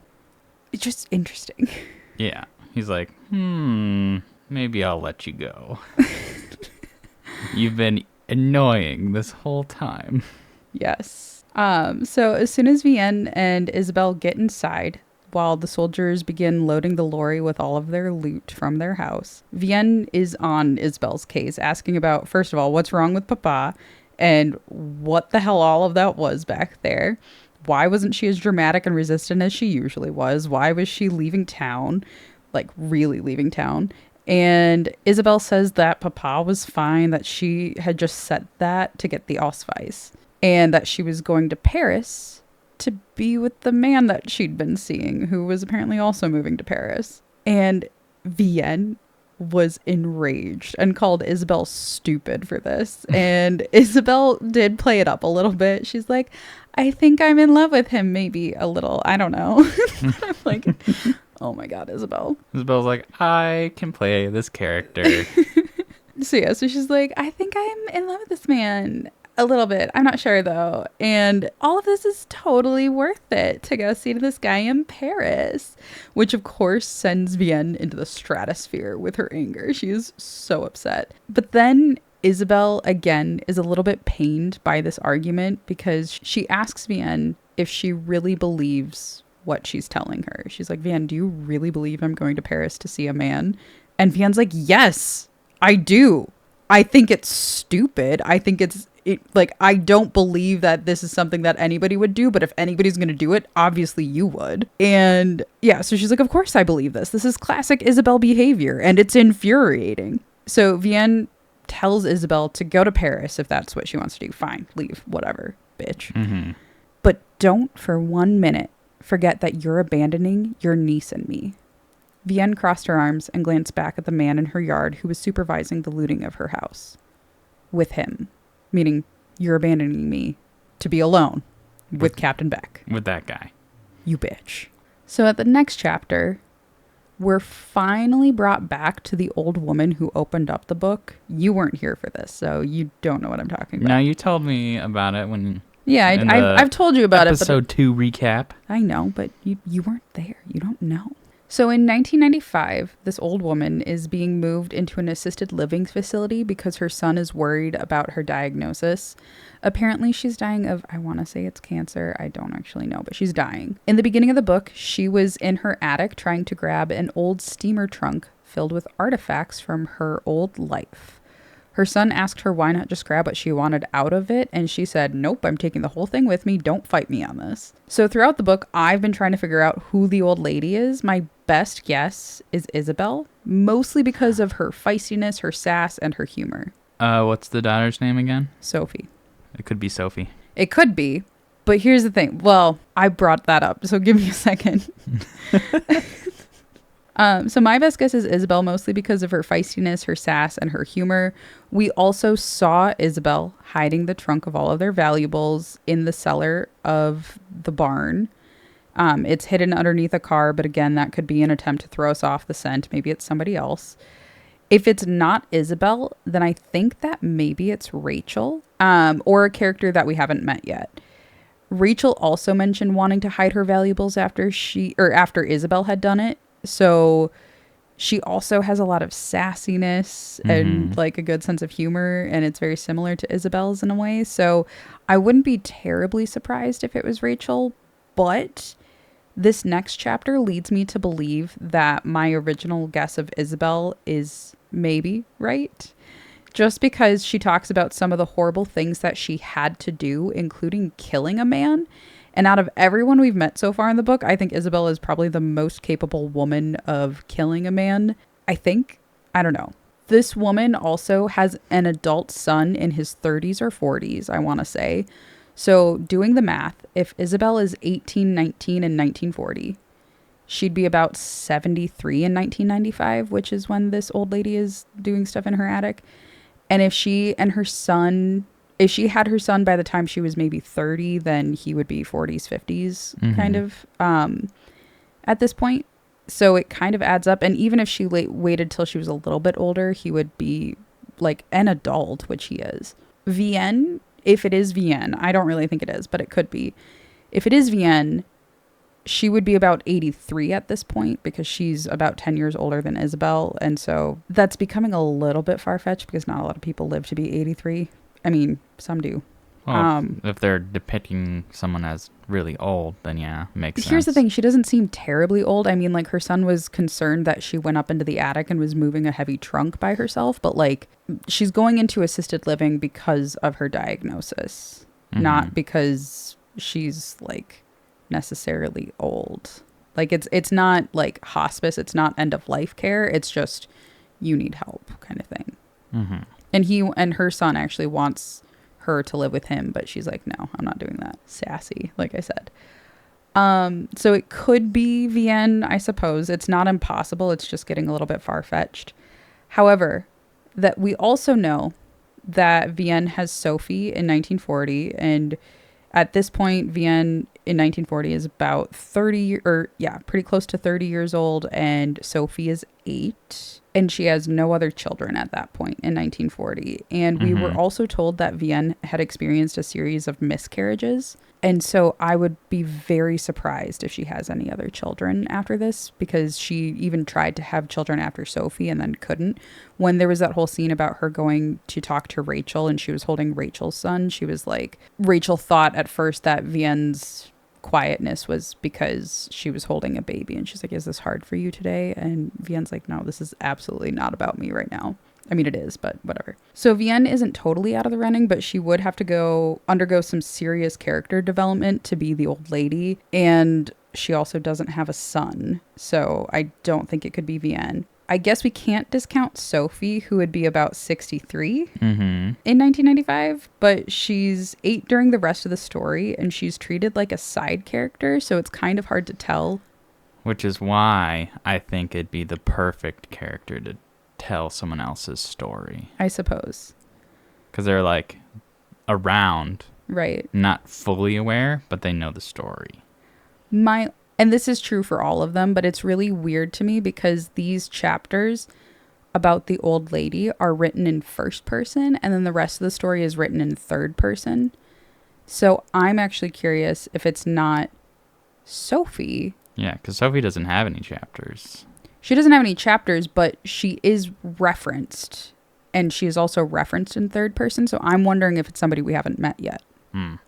It's just interesting. Yeah. He's like, maybe I'll let you go. You've been annoying this whole time. Yes. So as soon as Vianne and Isabel get inside, while the soldiers begin loading the lorry with all of their loot from their house, Vianne is on Isabel's case, asking about, first of all, what's wrong with Papa, and what the hell all of that was back there. Why wasn't she as dramatic and resistant as she usually was? Why was she leaving town? Like, really leaving town? And Isabel says that Papa was fine, that she had just said that to get the Ausweis, and that she was going to Paris to be with the man that she'd been seeing, who was apparently also moving to Paris. And Vianne was enraged and called Isabel stupid for this. And Isabel did play it up a little bit. She's like, "I think I'm in love with him, maybe a little. I don't know." I'm like, Oh my God, Isabel. Isabel's like, I can play this character. So yeah, so she's like, I think I'm in love with this man. A little bit. I'm not sure though. And all of this is totally worth it to go see this guy in Paris. Which of course sends Vienne into the stratosphere with her anger. She is so upset. But then Isabel, again, is a little bit pained by this argument because she asks Vienne if she really believes what she's telling her. She's like, Vienne, do you really believe I'm going to Paris to see a man? And Vienne's like, yes, I do. I think it's stupid. I think like, I don't believe that this is something that anybody would do, but if anybody's going to do it, obviously you would. And yeah, so she's like, of course I believe this. This is classic Isabel behavior, and it's infuriating. So Vienne tells Isabel to go to Paris if that's what she wants to do. Fine, leave, whatever, bitch. Mm-hmm. But don't for 1 minute forget that you're abandoning your niece and me. Vienne crossed her arms and glanced back at the man in her yard who was supervising the looting of her house. With him. Meaning, you're abandoning me to be alone with Captain Beck. With that guy. You bitch. So at the next chapter, we're finally brought back to the old woman who opened up the book. You weren't here for this, so you don't know what I'm talking about. No, you told me about it when... Yeah, I've told you about episode 2 recap. I know, but you weren't there. You don't know. So in 1995, this old woman is being moved into an assisted living facility because her son is worried about her diagnosis. Apparently, she's dying of, I want to say it's cancer. I don't actually know, but she's dying. In the beginning of the book, she was in her attic trying to grab an old steamer trunk filled with artifacts from her old life. Her son asked her why not just grab what she wanted out of it, and she said, nope, I'm taking the whole thing with me. Don't fight me on this. So throughout the book, I've been trying to figure out who the old lady is. My best guess is Isabel, mostly because of her feistiness, her sass, and her humor. What's the daughter's name again? Sophie. It could be Sophie. It could be, but here's the thing. Well, I brought that up, so give me a second. So my best guess is Isabel, mostly because of her feistiness, her sass, and her humor. We also saw Isabel hiding the trunk of all of their valuables in the cellar of the barn. It's hidden underneath a car, but again, that could be an attempt to throw us off the scent. Maybe it's somebody else. If it's not Isabel, then I think that maybe it's Rachel, or a character that we haven't met yet. Rachel also mentioned wanting to hide her valuables after Isabel had done it. So she also has a lot of sassiness and like a good sense of humor, and it's very similar to Isabel's in a way. So I wouldn't be terribly surprised if it was Rachel, but this next chapter leads me to believe that my original guess of Isabel is maybe right. Just because she talks about some of the horrible things that she had to do, including killing a man. And out of everyone we've met so far in the book, I think Isabel is probably the most capable woman of killing a man. I think. I don't know. This woman also has an adult son in his 30s or 40s, I want to say. So doing the math, if Isabel is 18, 19 in 1940, she'd be about 73 in 1995, which is when this old lady is doing stuff in her attic. And if she had her son by the time she was maybe 30, then he would be 40s, 50s kind of at this point. So it kind of adds up. And even if she waited till she was a little bit older, he would be like an adult, which he is. Vienne, if it is Vienne, I don't really think it is, but it could be. If it is Vienne, she would be about 83 at this point because she's about 10 years older than Isabel. And so that's becoming a little bit far-fetched because not a lot of people live to be 83. I mean, some do. Well, if they're depicting someone as really old, then yeah, makes sense. Here's the thing. She doesn't seem terribly old. I mean, like, her son was concerned that she went up into the attic and was moving a heavy trunk by herself. But, like, she's going into assisted living because of her diagnosis. Not because she's, like, necessarily old. Like, it's not, like, hospice. It's not end-of-life care. It's just, you need help kind of thing. And her son actually wants her to live with him, but she's like, no, I'm not doing that. Sassy, like I said. So it could be Vienne, I suppose. It's not impossible. It's just getting a little bit far-fetched. However, that we also know that Vienne has Sophie in 1940, and At this point, Vienne in 1940 is about 30, or yeah, pretty close to 30 years old, and Sophie is 8. And she has no other children at that point in 1940. And we were also told that Vienne had experienced a series of miscarriages. And so I would be very surprised if she has any other children after this, because she even tried to have children after Sophie and then couldn't. When there was that whole scene about her going to talk to Rachel and she was holding Rachel's son, she was like, Rachel thought at first that Vienne's quietness was because she was holding a baby, and she's like, is this hard for you today? And Vienne's like, no, this is absolutely not about me right now. I mean, it is, but whatever. So Vienne isn't totally out of the running, but she would have to undergo some serious character development to be the old lady. And she also doesn't have a son, so I don't think it could be Vienne. I guess we can't discount Sophie, who would be about 63 in 1995, but she's 8 during the rest of the story, and she's treated like a side character, so it's kind of hard to tell. Which is why I think it'd be the perfect character to tell someone else's story. I suppose. Because they're like around. Right. Not fully aware, but they know the story. And this is true for all of them, but it's really weird to me because these chapters about the old lady are written in first person, and then the rest of the story is written in third person. So I'm actually curious if it's not Sophie. Yeah, because Sophie doesn't have any chapters. She doesn't have any chapters, but she is referenced, and she is also referenced in third person. So I'm wondering if it's somebody we haven't met yet.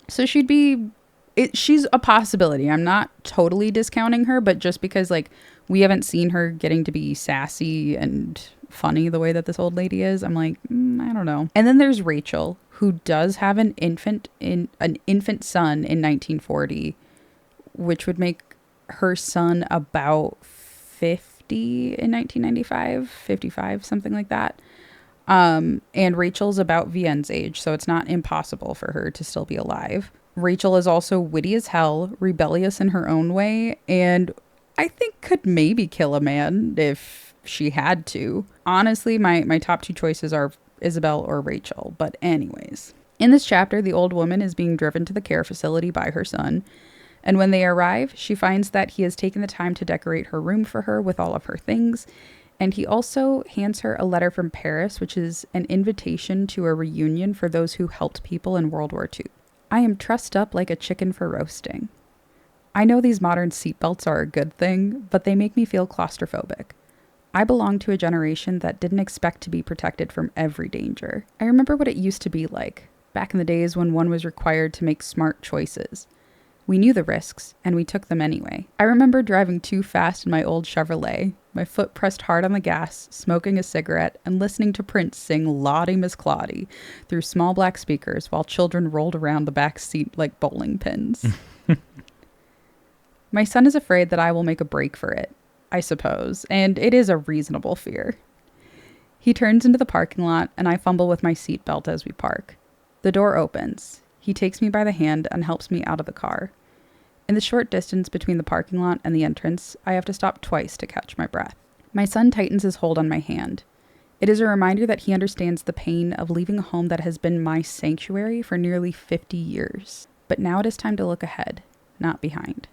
So she's a possibility. I'm not totally discounting her, but just because like we haven't seen her getting to be sassy and funny the way that this old lady is, I'm like, I don't know. And then there's Rachel, who does have an infant son in 1940, which would make her son about 50 in 1995, 55, something like that. And Rachel's about Vienne's age, so it's not impossible for her to still be alive. Rachel is also witty as hell, rebellious in her own way, and I think could maybe kill a man if she had to. Honestly, my top 2 choices are Isabel or Rachel, but anyways. In this chapter, the old woman is being driven to the care facility by her son, and when they arrive, she finds that he has taken the time to decorate her room for her with all of her things, and he also hands her a letter from Paris, which is an invitation to a reunion for those who helped people in World War II. I am trussed up like a chicken for roasting. I know these modern seatbelts are a good thing, but they make me feel claustrophobic. I belong to a generation that didn't expect to be protected from every danger. I remember what it used to be like, back in the days when one was required to make smart choices. We knew the risks, and we took them anyway. I remember driving too fast in my old Chevrolet, my foot pressed hard on the gas, smoking a cigarette, and listening to Prince sing Lottie Miss Claudie through small black speakers while children rolled around the back seat like bowling pins. My son is afraid that I will make a break for it, I suppose, and it is a reasonable fear. He turns into the parking lot, and I fumble with my seatbelt as we park. The door opens. He takes me by the hand and helps me out of the car. In the short distance between the parking lot and the entrance, I have to stop twice to catch my breath. My son tightens his hold on my hand. It is a reminder that he understands the pain of leaving a home that has been my sanctuary for nearly 50 years. But now it is time to look ahead, not behind.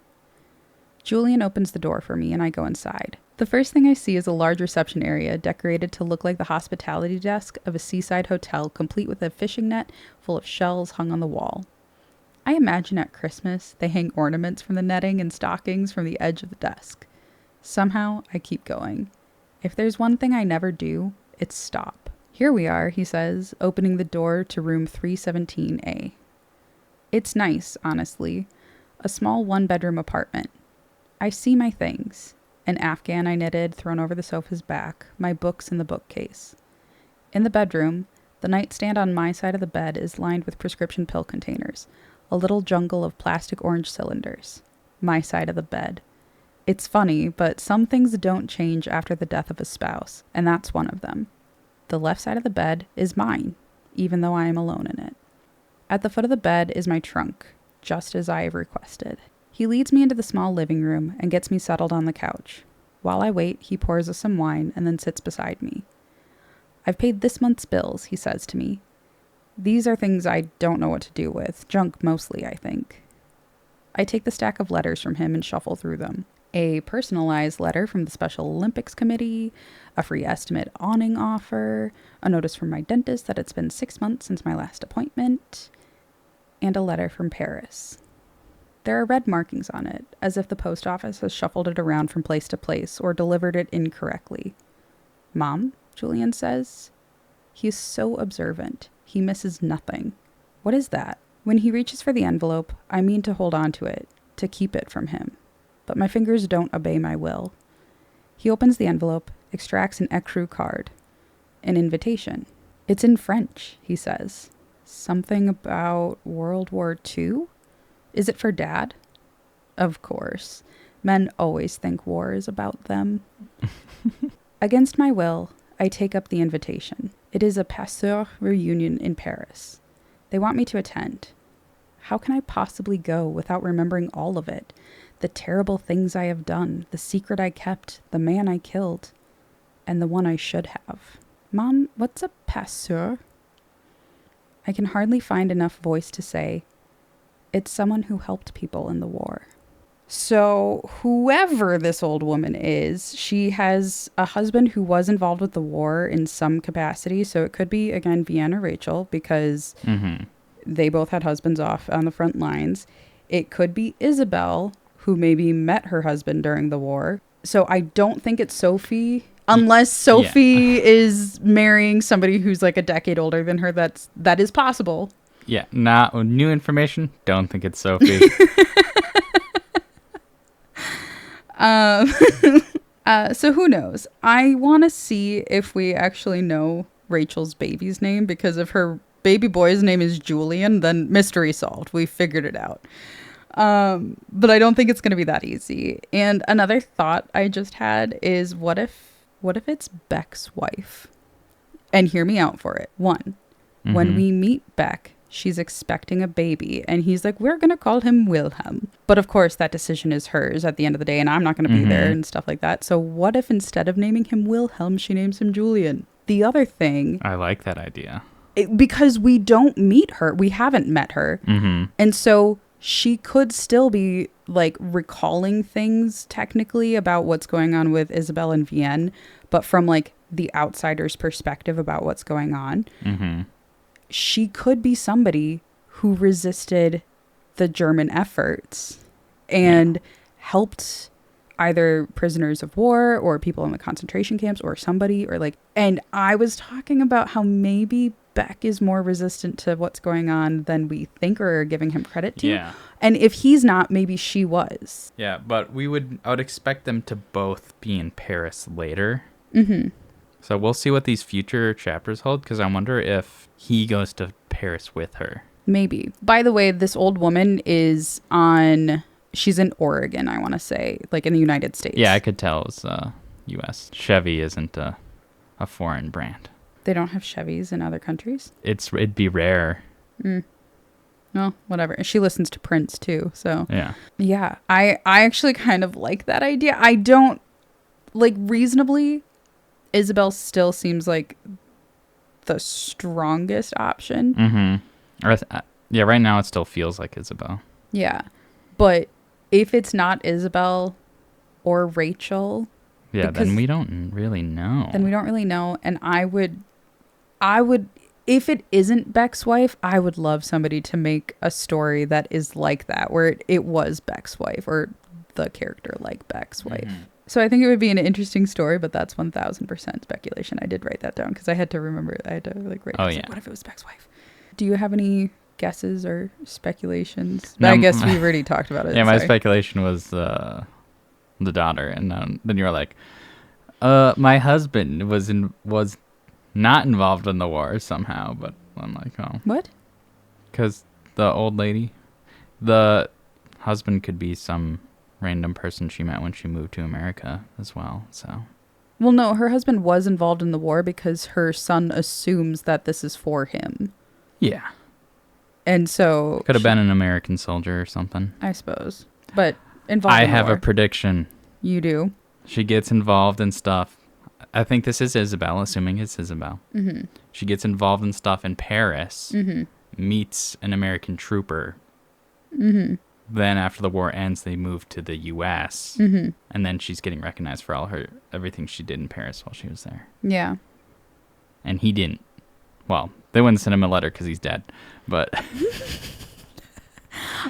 Julian opens the door for me and I go inside. The first thing I see is a large reception area decorated to look like the hospitality desk of a seaside hotel, complete with a fishing net full of shells hung on the wall. I imagine at Christmas they hang ornaments from the netting and stockings from the edge of the desk. Somehow I keep going. If there's one thing I never do, it's stop. Here we are, he says, opening the door to room 317A. It's nice, honestly. A small one-bedroom apartment. I see my things. An Afghan I knitted thrown over the sofa's back, my books in the bookcase. In the bedroom, the nightstand on my side of the bed is lined with prescription pill containers, a little jungle of plastic orange cylinders. My side of the bed. It's funny, but some things don't change after the death of a spouse, and that's one of them. The left side of the bed is mine, even though I am alone in it. At the foot of the bed is my trunk, just as I have requested. He leads me into the small living room and gets me settled on the couch. While I wait, he pours us some wine and then sits beside me. I've paid this month's bills, he says to me. These are things I don't know what to do with. Junk mostly, I think. I take the stack of letters from him and shuffle through them. A personalized letter from the Special Olympics Committee, a free estimate awning offer, a notice from my dentist that it's been 6 months since my last appointment, and a letter from Paris. There are red markings on it, as if the post office has shuffled it around from place to place or delivered it incorrectly. Mom, Julian says. He is so observant. He misses nothing. What is that? When he reaches for the envelope, I mean to hold on to it, to keep it from him. But my fingers don't obey my will. He opens the envelope, extracts an écru card. An invitation. It's in French, he says. Something about World War II? Is it for Dad? Of course. Men always think war is about them. Against my will, I take up the invitation. It is a passeur reunion in Paris. They want me to attend. How can I possibly go without remembering all of it? The terrible things I have done, the secret I kept, the man I killed, and the one I should have. Mom, what's a passeur? I can hardly find enough voice to say, it's someone who helped people in the war. So whoever this old woman is, she has a husband who was involved with the war in some capacity. So it could be, again, Vienne or Rachel, because they both had husbands off on the front lines. It could be Isabel, who maybe met her husband during the war. So I don't think it's Sophie, unless Sophie is marrying somebody who's like a decade older than her. That is possible. Yeah, not new information. Don't think it's Sophie. So who knows? I want to see if we actually know Rachel's baby's name, because if her baby boy's name is Julian, then mystery solved. We figured it out. But I don't think it's going to be that easy. And another thought I just had is, what if it's Beck's wife? And hear me out for it. One, when we meet Beck, she's expecting a baby, and he's like, we're going to call him Wilhelm. But of course, that decision is hers at the end of the day, and I'm not going to be there and stuff like that. So what if instead of naming him Wilhelm, she names him Julian? The other thing... I like that idea. Because we don't meet her. We haven't met her. And so she could still be, like, recalling things, technically, about what's going on with Isabel and Vienne, but from, like, the outsider's perspective about what's going on. She could be somebody who resisted the German efforts and helped either prisoners of war or people in the concentration camps or somebody, or like, and I was talking about how maybe Beck is more resistant to what's going on than we think or are giving him credit to. Yeah. And if he's not, maybe she was. Yeah, but I would expect them to both be in Paris later. So we'll see what these future chapters hold, because I wonder if he goes to Paris with her. Maybe. By the way, this old woman she's in Oregon, I want to say, like in the United States. Yeah, I could tell it was U.S. Chevy isn't a foreign brand. They don't have Chevys in other countries? It'd be rare. No, whatever. She listens to Prince too, so. Yeah. Yeah, I actually kind of like that idea. I don't, like, reasonably... Isabel still seems like the strongest option. Yeah, right now it still feels like Isabel. Yeah. But if it's not Isabel or Rachel... Yeah, then we don't really know. And I would... If it isn't Beck's wife, I would love somebody to make a story that is like that, where it was Beck's wife, or the character like Beck's wife. So I think it would be an interesting story, but that's 1,000% speculation. I did write that down because I had to remember. I had to like write. Like, what if it was Beck's wife? Do you have any guesses or speculations? No, I guess we've already talked about it. Yeah, my speculation was the daughter, and then you were like, my husband was not involved in the war somehow, but I'm like, oh, what? Because the old lady, the husband could be some random person she met when she moved to America as well. So, well, no, her husband was involved in the war because her son assumes that this is for him. Yeah. And so could have been an American soldier or something, I suppose. But involved I in the have war. A prediction. You do? She gets involved in stuff. I think this is Isabel, assuming it's Isabel. Mm-hmm. She gets involved in stuff in Paris, Mm-hmm. meets an American trooper. Mm-hmm. Then after the war ends, they move to the U.S. Mm-hmm. And then she's getting recognized for everything she did in Paris while she was there. Yeah. And he didn't. Well, they wouldn't send him a letter because he's dead. But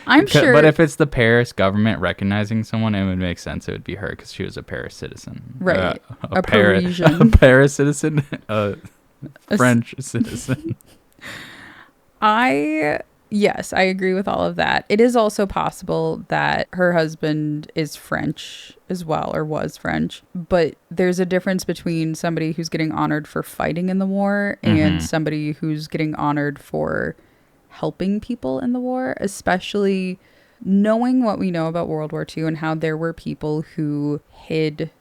I'm sure. But if it's the Paris government recognizing someone, it would make sense. It would be her because she was a Paris citizen. Right. A Paris, Parisian. a Paris citizen. A French citizen. Yes, I agree with all of that. It is also possible that her husband is French as well, or was French. But there's a difference between somebody who's getting honored for fighting in the war and somebody who's getting honored for helping people in the war, especially knowing what we know about World War II and how there were people who hid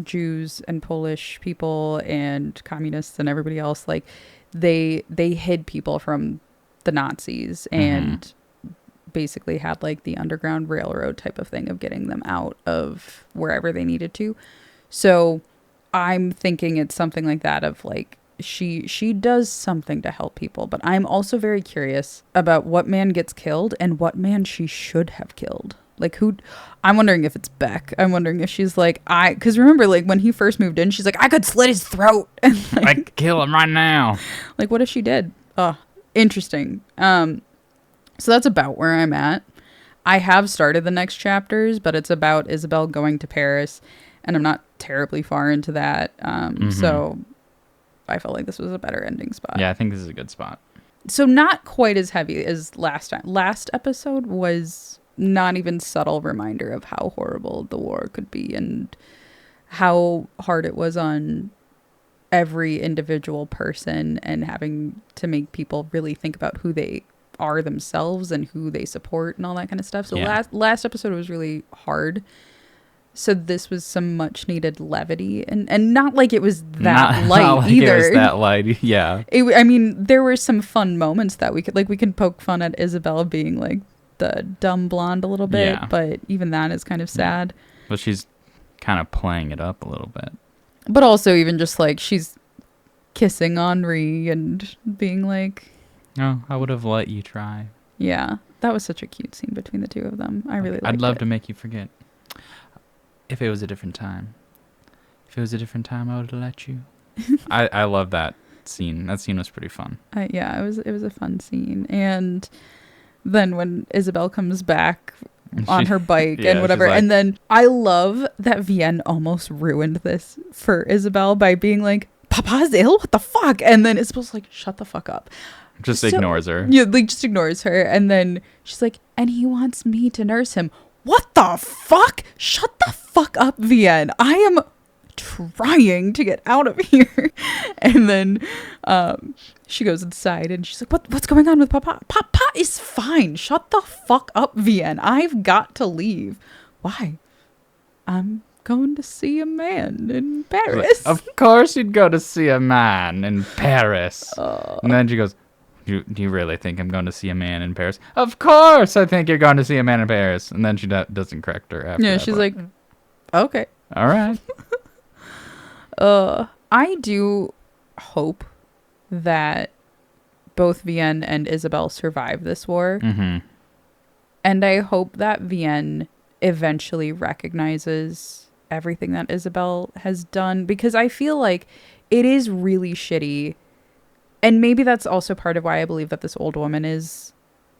Jews and Polish people and communists and everybody else. Like they hid people from the Nazis and basically had like the Underground Railroad type of thing of getting them out of wherever they needed to. So I'm thinking it's something like that of like she does something to help people, but I'm also very curious about what man gets killed and what man she should have killed. Like who, I'm wondering if it's Beck. I'm wondering if she's like, because remember like when he first moved in, she's like, I could slit his throat. And like, I could kill him right now. Like what if she did? Oh, interesting. So that's about where I'm at. I have started the next chapters, but it's about Isabel going to Paris and I'm not terribly far into that. So I felt like this was a better ending spot. Yeah, I think this is a good spot. So not quite as heavy as last time. Last episode was not even subtle reminder of how horrible the war could be and how hard it was on every individual person and having to make people really think about who they are themselves and who they support and all that kind of stuff. So last episode was really hard. So this was some much needed levity and not like it was that light not like either. It was that light. Yeah. I mean, there were some fun moments that we could poke fun at Isabel being like the dumb blonde a little bit, but even that is kind of sad. But she's kind of playing it up a little bit. But also even just like she's kissing On-Ree and being like, "Oh, I would have let you try." Yeah, that was such a cute scene between the two of them. I really liked it. I'd love to make you forget. If it was a different time. If it was a different time, I would have let you. I love that scene. That scene was pretty fun. Yeah, it was a fun scene. And then when Isabel comes back on her bike and whatever, like, and then I love that Vienne almost ruined this for Isabel by being like, Papa's ill? What the fuck? And then Isabel's like, shut the fuck up. Just ignores her. Yeah, like just ignores her. And then she's like, and he wants me to nurse him. What the fuck? Shut the fuck up, Vienne. I am trying to get out of here. And then she goes inside and she's like, what's going on with Papa? Papa is fine. Shut the fuck up, Vienne. I've got to leave. Why? I'm going to see a man in Paris. Of course you'd go to see a man in Paris. And then she goes, do you really think I'm going to see a man in Paris? Of course I think you're going to see a man in Paris. And then she doesn't correct her after that. She's like, okay. All right. I do hope that both Vienne and Isabel survive this war. Mm-hmm. And I hope that Vienne eventually recognizes everything that Isabel has done, because I feel like it is really shitty. And maybe that's also part of why I believe that this old woman is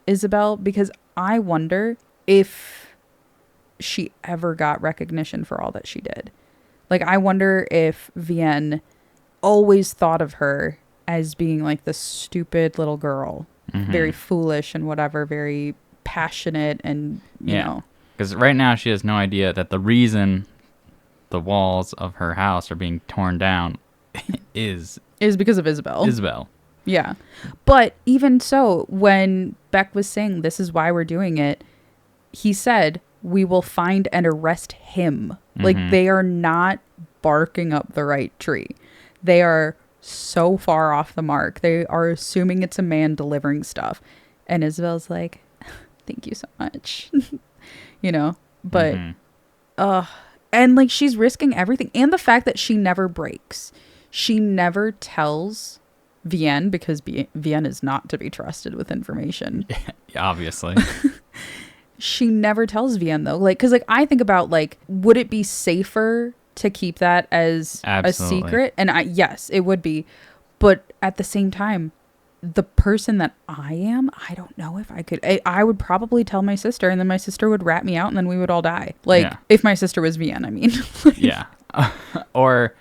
Isabel, because I wonder if she ever got recognition for all that she did. Like, I wonder if Vienne always thought of her as being like the stupid little girl, very foolish and whatever, very passionate and, you know. Because right now she has no idea that the reason the walls of her house are being torn down is because of Isabel. Yeah. But even so, when Beck was saying this is why we're doing it, he said, we will find and arrest him. Like, they are not barking up the right tree. They are so far off the mark. They are assuming it's a man delivering stuff. And Isabel's like, thank you so much. You know? But And like she's risking everything. And the fact that she never breaks. She never tells Vienne, because Vienne is not to be trusted with information. Yeah, obviously. She never tells Vienne though. Like, cause like I think about like, would it be safer to keep that as Absolutely. a secret? And yes, it would be. But at the same time, the person that I am, I don't know if I could. I would probably tell my sister, and then my sister would rat me out, and then we would all die. Like, if my sister was Vienne, I mean. Yeah. Or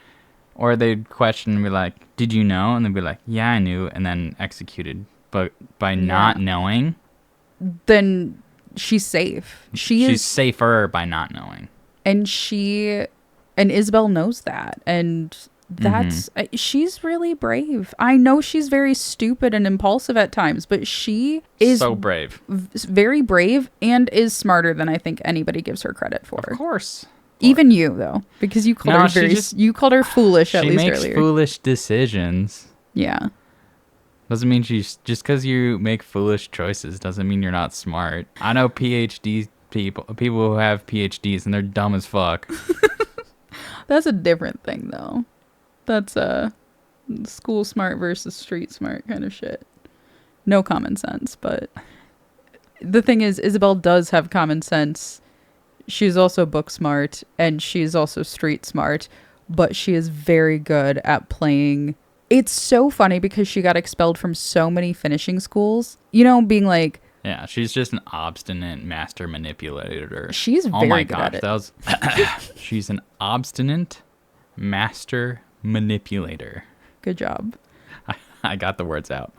they'd question and be like, did you know? And they'd be like, yeah, I knew, and then executed. But by not knowing, then she's safe. She's safer by not knowing. And Isabel knows that. And that's she's really brave. I know she's very stupid and impulsive at times, but she is so brave, very brave, and is smarter than I think anybody gives her credit for. Of course, even you though, because you called her you called her foolish at least earlier. She makes foolish decisions. Yeah, doesn't mean she's just because you make foolish choices doesn't mean you're not smart. I know PhD people who have PhDs and they're dumb as fuck. That's a different thing though. That's a school smart versus street smart kind of shit. No common sense, but the thing is, Isabel does have common sense. She's also book smart, and she's also street smart, but she is very good at playing. It's so funny because she got expelled from so many finishing schools. You know, being like... Yeah, she's just an obstinate master manipulator. She's very good at it. That was... She's an obstinate master manipulator. Good job. I got the words out.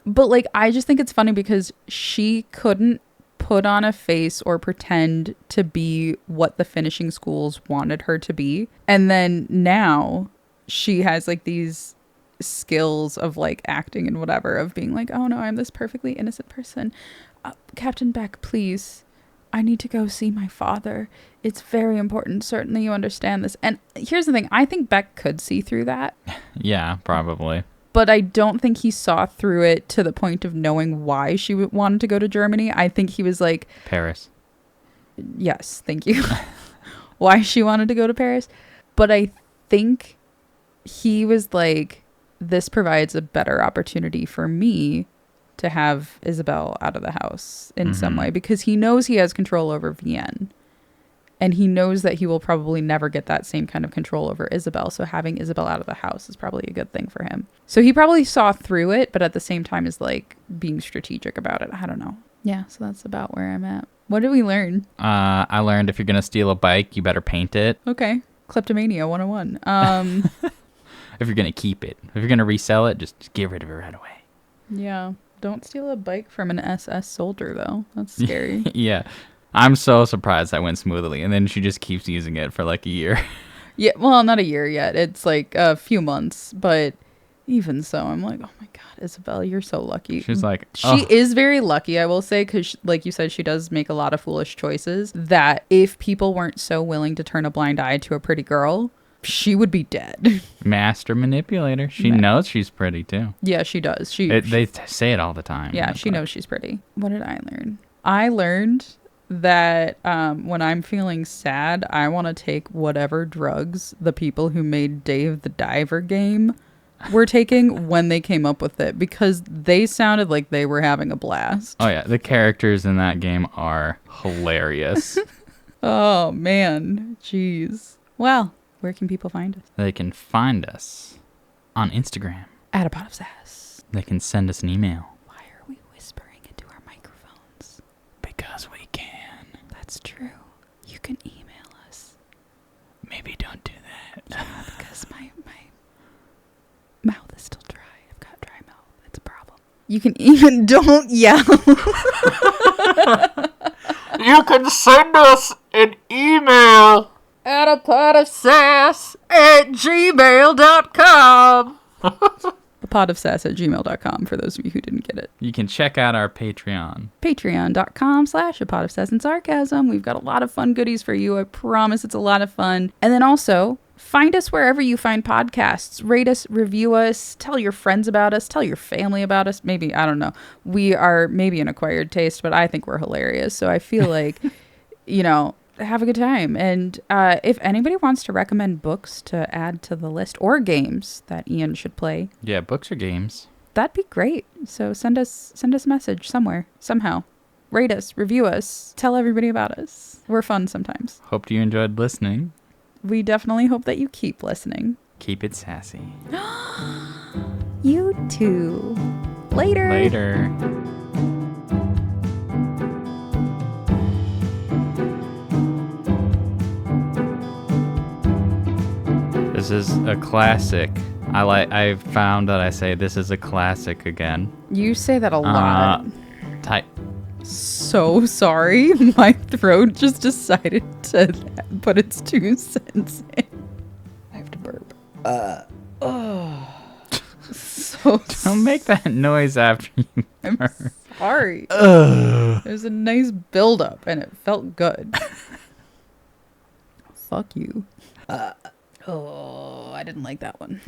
But like, I just think it's funny because she couldn't put on a face or pretend to be what the finishing schools wanted her to be. And then now she has like these skills of like acting and whatever, of being like, oh no, I'm this perfectly innocent person. Captain Beck, please, I need to go see my father. It's very important. Certainly you understand this. And here's the thing. I think Beck could see through that. Yeah, probably. But I don't think he saw through it to the point of knowing why she wanted to go to Germany. I think he was like... Paris. Yes, thank you. Why she wanted to go to Paris. But I think he was like, this provides a better opportunity for me to have Isabel out of the house in some way, because he knows he has control over Vienne, and he knows that he will probably never get that same kind of control over Isabel. So having Isabel out of the house is probably a good thing for him. So he probably saw through it, but at the same time is like being strategic about it. I don't know. Yeah. So that's about where I'm at. What did we learn? I learned if you're going to steal a bike, you better paint it. Okay. Kleptomania 101. If you're going to keep it, if you're going to resell it, just get rid of it right away. Yeah. Don't steal a bike from an SS soldier, though. That's scary. Yeah. I'm so surprised that went smoothly. And then she just keeps using it for like a year. Yeah. Well, not a year yet. It's like a few months. But even so, I'm like, oh my God, Isabel, you're so lucky. She's like... She is very lucky, I will say, because like you said, she does make a lot of foolish choices that if people weren't so willing to turn a blind eye to a pretty girl... she would be dead. Master manipulator. She knows she's pretty too. Yeah, she does. They say it all the time. Yeah, she knows she's pretty. What did I learn? I learned that when I'm feeling sad, I want to take whatever drugs the people who made Dave the Diver game were taking when they came up with it, because they sounded like they were having a blast. Oh yeah, the characters in that game are hilarious. Oh man, jeez. Well, where can people find us? They can find us on Instagram. At A Pot of Sass. They can send us an email. Why are we whispering into our microphones? Because we can. That's true. You can email us. Maybe don't do that. Yeah, because my mouth is still dry. I've got dry mouth. It's a problem. You can even... Don't yell. You can send us an email. At a pot of sass at gmail.com. A pot of sass at gmail.com for those of you who didn't get it. You can check out our Patreon. Patreon.com/a pot of sass and sarcasm. We've got a lot of fun goodies for you. I promise it's a lot of fun. And then also, find us wherever you find podcasts. Rate us, review us, tell your friends about us, tell your family about us. Maybe, I don't know. We are maybe an acquired taste, but I think we're hilarious. So I feel like, you know... have a good time. And if anybody wants to recommend books to add to the list or games that Ian should play, Yeah, books or games. that'd be great. So send us a message somewhere, somehow. Rate us, review us, tell everybody about us. We're fun sometimes. Hope you enjoyed listening. We definitely hope that you keep listening. Keep it sassy. You too. Later. Later. This is a classic. I found that I say this is a classic again. You say that a lot. Type. So sorry. My throat just decided to put its 2 cents in. I have to burp. So Don't make that noise after you. I'm sorry. Ugh. There's a nice buildup and it felt good. Fuck you. I didn't like that one.